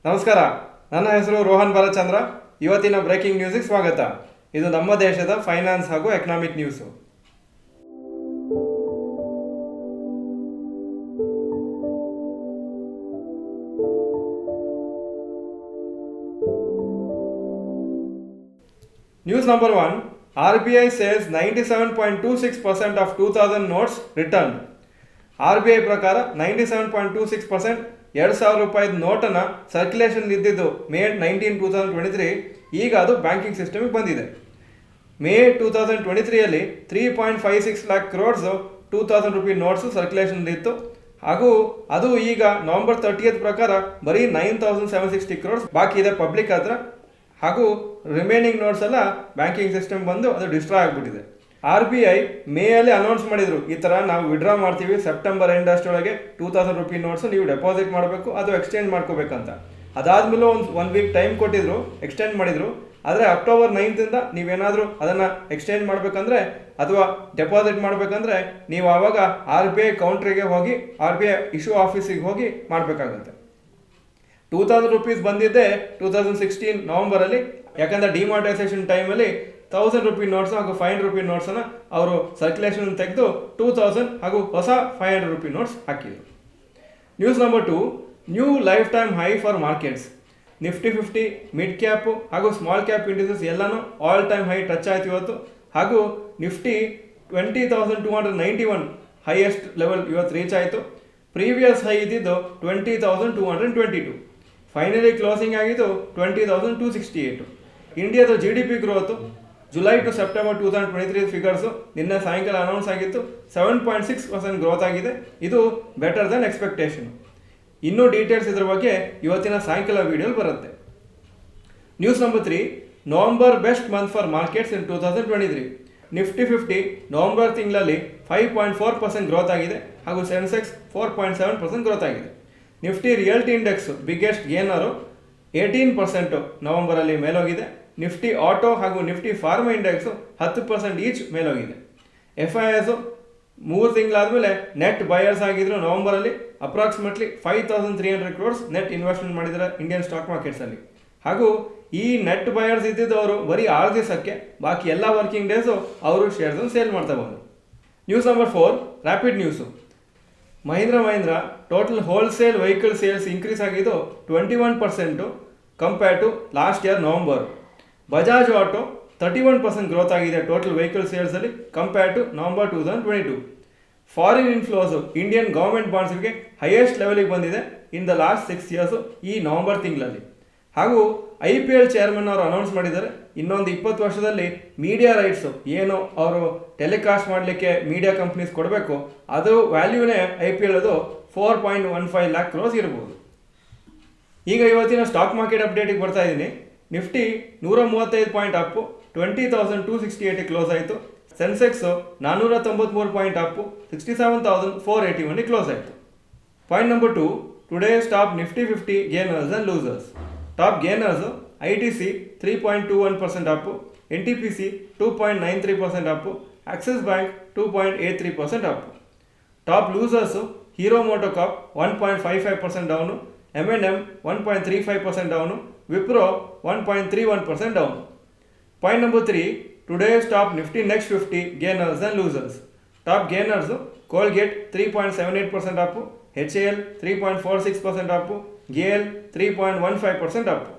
ನಮಸ್ಕಾರ, ನನ್ನ ಹೆಸರು ರೋಹನ್ ಬಾಲಚಂದ್ರ. ಇವತ್ತಿನ ಬ್ರೇಕಿಂಗ್ ನ್ಯೂಸಿಗೆ ಸ್ವಾಗತ. ಇದು ನಮ್ಮ ದೇಶದ ಫೈನಾನ್ಸ್ ಹಾಗೂ economic news. News number 1. RBI says 97.26% of 2000 notes returned. RBI ಪ್ರಕಾರ 97.26% 2000 ರೂಪಾಯಿದ ನೋಟನ್ನು ಸರ್ಕ್ಯುಲೇಷನ್ ಇದ್ದಿದ್ದು May 19, 2023. ಈಗ ಅದು ಬ್ಯಾಂಕಿಂಗ್ ಸಿಸ್ಟಮಿಗೆ ಬಂದಿದೆ. May 2023ಯಲ್ಲಿ 3.56 lakh crores 2000 rupee notes circulation ಇತ್ತು. ಹಾಗೂ ಅದು ಈಗ November 30th ಪ್ರಕಾರ ಬರೀ 9760 crores ಬಾಕಿ ಇದೆ ಪಬ್ಲಿಕ್ ಹತ್ರ. ಹಾಗೂ ರಿಮೈನಿಂಗ್ ನೋಟ್ಸ್ ಎಲ್ಲ ಬ್ಯಾಂಕಿಂಗ್ ಸಿಸ್ಟಮ್ ಬಂದು ಅದು ಡಿಸ್ಟ್ರಾಯ್ ಆಗಿಬಿಟ್ಟಿದೆ. RBI ಮೇಯಲ್ಲಿ ಅನೌನ್ಸ್ ಮಾಡಿದರು, ಈ ಥರ ನಾವು ವಿಡ್ರಾ ಮಾಡ್ತೀವಿ, ಸೆಪ್ಟೆಂಬರ್ ಎಂಡ್ ಅಷ್ಟರೊಳಗೆ 2000 ರೂಪಿ ನೋಟ್ಸು ನೀವು ಡೆಪಾಸಿಟ್ ಮಾಡಬೇಕು, ಅದು ಎಕ್ಸ್ಚೇಂಜ್ ಮಾಡ್ಕೋಬೇಕಂತ. ಅದಾದಮೇಲೆ ಒನ್ ವೀಕ್ ಟೈಮ್ ಕೊಟ್ಟಿದ್ರು, ಎಕ್ಸ್ಟೆಂಡ್ ಮಾಡಿದರು. ಆದರೆ October 9th ನೀವೇನಾದರೂ ಅದನ್ನು ಎಕ್ಸ್ಚೇಂಜ್ ಮಾಡಬೇಕಂದ್ರೆ ಅಥವಾ ಡೆಪಾಸಿಟ್ ಮಾಡಬೇಕಂದ್ರೆ ನೀವು ಆವಾಗ RBI ಕೌಂಟ್ರಿಗೆ ಹೋಗಿ RBI ಇಶ್ಯೂ ಆಫೀಸಿಗೆ ಹೋಗಿ ಮಾಡಬೇಕಾಗುತ್ತೆ. 2000 ರೂಪೀಸ್ ಬಂದಿದ್ದೆ 2016 ನವಂಬರಲ್ಲಿ. ಯಾಕಂದರೆ ಡಿಮಾನಿಟೈಸೇಷನ್ ಟೈಮಲ್ಲಿ 1000 ರೂಪಿ ನೋಟ್ಸ್ ಹಾಗೂ 500 ರೂಪಿ ನೋಟ್ಸನ್ನು ಅವರು ಸರ್ಕ್ಯುಲೇಷನ್ ತೆಗೆದು 2000 ಹಾಗೂ ಹೊಸ 500 ರೂಪಿ ನೋಟ್ಸ್ ಹಾಕಿದರು. News number 2. New life time high for markets. Nifty 50, mid cap ಹಾಗೂ ಸ್ಮಾಲ್ ಕ್ಯಾಪ್ ಇಂಡಿಸಸ್ ಎಲ್ಲನೂ ಆಲ್ ಟೈಮ್ ಹೈ ಟಚ್ ಆಯ್ತು ಇವತ್ತು. ಹಾಗೂ ನಿಫ್ಟಿ 20,291 ಹೈಯೆಸ್ಟ್ ಲೆವೆಲ್ ಇವತ್ತು ರೀಚ್ ಆಯಿತು. ಪ್ರೀವಿಯಸ್ ಹೈ ಇದ್ದಿದ್ದು 20,222. ಫೈನಲಿ ಕ್ಲೋಸಿಂಗ್ ಆಗಿದ್ದು 20,268. ಇಂಡಿಯಾದ GDP growth July to September 2023 figures ನಿನ್ನೆ ಸಾಯಂಕಾಲ ಅನೌನ್ಸ್ ಆಗಿತ್ತು. 7.6% ಗ್ರೋತ್ ಆಗಿದೆ. ಇದು ಬೆಟರ್ ದೆನ್ ಎಕ್ಸ್ಪೆಕ್ಟೇಷನ್. ಇನ್ನೂ ಡೀಟೇಲ್ಸ್ ಇದ್ರ ಬಗ್ಗೆ ಇವತ್ತಿನ ಸಾಯಂಕಾಲ ವಿಡಿಯೋಲಿ ಬರುತ್ತೆ. News number 3. November best month for markets in 2023. Nifty 50 November ತಿಂಗಳಲ್ಲಿ 5.4% ಗ್ರೋತ್ ಆಗಿದೆ. ಹಾಗೂ ಸೆನ್ಸೆಕ್ಸ್ 4.7% ಗ್ರೋತ್ ಆಗಿದೆ. Nifty realty index biggest gainer 18% ನವಂಬರಲ್ಲಿ ಮೇಲೋಗಿದೆ. ನಿಫ್ಟಿ ಆಟೋ ಹಾಗೂ ನಿಫ್ಟಿ ಫಾರ್ಮಾ ಇಂಡೆಕ್ಸು 10% ಈಚ್ ಮೇಲೋಗಿದೆ. FIS 3 ತಿಂಗಳಾದಮೇಲೆ ನೆಟ್ ಬಯರ್ಸ್ ಆಗಿದ್ರು. ನವಂಬರಲ್ಲಿ ಅಪ್ರಾಕ್ಸಿಮೇಟ್ಲಿ 5300 crores ನೆಟ್ ಇನ್ವೆಸ್ಟ್ಮೆಂಟ್ ಮಾಡಿದ್ದಾರೆ ಇಂಡಿಯನ್ ಸ್ಟಾಕ್ ಮಾರ್ಕೆಟ್ಸಲ್ಲಿ. ಹಾಗೂ ಈ ನೆಟ್ ಬಯರ್ಸ್ ಇದ್ದಿದ್ದವರು ಬರೀ 6 ದಿವಸಕ್ಕೆ, ಬಾಕಿ ಎಲ್ಲ ವರ್ಕಿಂಗ್ ಡೇಸು ಅವರು ಶೇರ್ಸನ್ನು ಸೇಲ್ ಮಾಡ್ತಾ ಬಂದರು. News number 4. Rapid news. Mahindra total wholesale vehicle sales increase ಆಗಿದ್ದು 21% compare to last year November. Bajaj auto 31% growth ಆಗಿದೆ ಟೋಟಲ್ ವೆಹಿಕಲ್ ಸೇಲ್ಸಲ್ಲಿ compare to November 2022. Foreign inflows Indian government ಬಾಂಡ್ಸ್ಗೆ ಹೈಯೆಸ್ಟ್ ಲೆವೆಲಿಗೆ ಬಂದಿದೆ ಇನ್ ದ ಲಾಸ್ಟ್ 6 ಇಯರ್ಸು ಈ November ತಿಂಗಳಲ್ಲಿ. ಹಾಗೂ IPL chairman ಅವರು ಅನೌನ್ಸ್ ಮಾಡಿದ್ದಾರೆ, ಇನ್ನೊಂದು 20 ವರ್ಷದಲ್ಲಿ ಮೀಡಿಯಾ ರೈಟ್ಸು ಏನು ಅವರು ಟೆಲಿಕಾಸ್ಟ್ ಮಾಡಲಿಕ್ಕೆ ಮೀಡಿಯಾ ಕಂಪ್ನೀಸ್ ಕೊಡಬೇಕು, ಅದು ವ್ಯಾಲ್ಯೂನೇ IPL ಅದು 4.15 lakh crores ಇರ್ಬೋದು. ಈಗ ಇವತ್ತಿನ ಸ್ಟಾಕ್ ಮಾರ್ಕೆಟ್ ಅಪ್ಡೇಟಿಗೆ ಬರ್ತಾ ಇದ್ದೀನಿ. ನಿಫ್ಟಿ 135 ಪಾಯಿಂಟ್ ಅಪ್ಪು 20,268 ಕ್ಲೋಸ್ ಆಯಿತು. ಸೆನ್ಸೆಕ್ಸು 493 ಪಾಯಿಂಟ್ ಅಪ್ಪು 67,481 ಕ್ಲೋಸ್ ಆಯಿತು. Point number 2. Today's top Nifty 50 gainers and losers. Top gainers ITC 3.21% up, NTPC 2.93% up, Axis bank 2.83% up. Top losers Hero MotoCorp 1.55% down, M&M 1.35% down, Wipro 1.31% down. Point number 3. Today's top Nifty next 50 gainers and losers. Top gainers Colgate 3.78% up, HAL 3.46% up, GAL 3.15% up.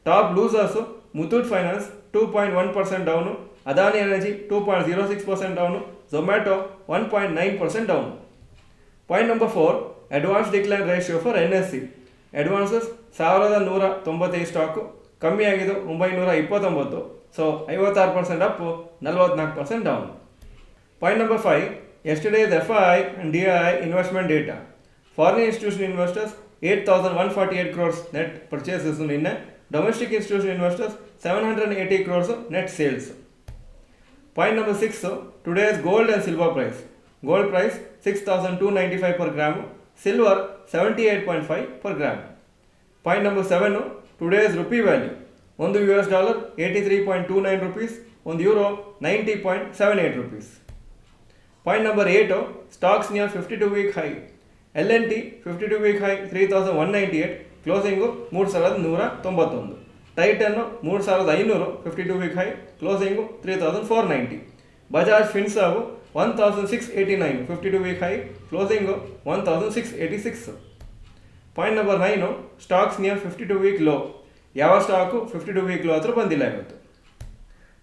Top losers Muthoot finance 2.1% down, Adani energy 2.06% down, Zomato 1.9% down. Point number 4. Advance decline ratio for NSE. Advances 1195 stock, ಕಮ್ಮಿ ಆಗಿದ್ದು 929. So 56% up, 44% down. Point number 5. Yesterday's FII and DII investment data. Foreign institution investors 8,148 crores net purchases ನಿನ್ನೆ. Domestic institution investors 780 crores net sales. Point number 6. Today's gold and silver price. Gold price 6,295 per gram, silver 78.5 per gram. Point number 7. Today's rupee value. ಒಂದು US dollar 83.29 rupees, ಒಂದು euro 90.78 rupees. Point number 8. Stocks near 52-week high. L&T 52-week high 3,198, closing 3191. ಟೈಟನ್ನು 3500 52 week high, closing 3490. Bajaj Finserv 1689 52 week high, closing 1686. Point number 9, stocks near 52 week low. ಯಾವ stock 52 week low ಹತ್ರ ಬಂದಿಲ್ಲ ಇವತ್ತು.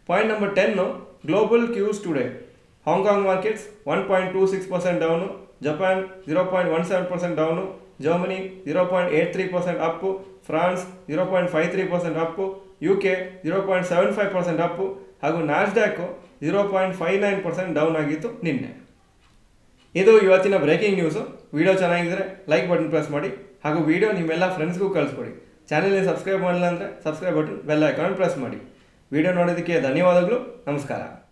Point number 10, global Qs today. Hong Kong markets 1.26% down, Japan 0.17% down, Germany 0.83% Appu, France 0.53% Appu, UK 0.75% Appu ಹಾಗೂ ನ್ಯಾಸ್ಡ್ಯಾಕು 0.59% down ಆಗಿತ್ತು ನಿನ್ನೆ. ಇದು ಇವತ್ತಿನ breaking news. Video ಚೆನ್ನಾಗಿದ್ದರೆ ಲೈಕ್ ಬಟನ್ ಪ್ರೆಸ್ ಮಾಡಿ ಹಾಗೂ ವಿಡಿಯೋ ನಿಮ್ಮೆಲ್ಲ ಫ್ರೆಂಡ್ಸ್ಗೂ ಕಳಿಸ್ಕೊಡಿ. ಚಾನಲ್ಗೆ ಸಬ್ಸ್ಕ್ರೈಬ್ ಮಾಡಿಲ್ಲ ಅಂದರೆ subscribe button bell icon press ಮಾಡಿ. ವಿಡಿಯೋ ನೋಡೋದಕ್ಕೆ ಧನ್ಯವಾದಗಳು. ನಮಸ್ಕಾರ.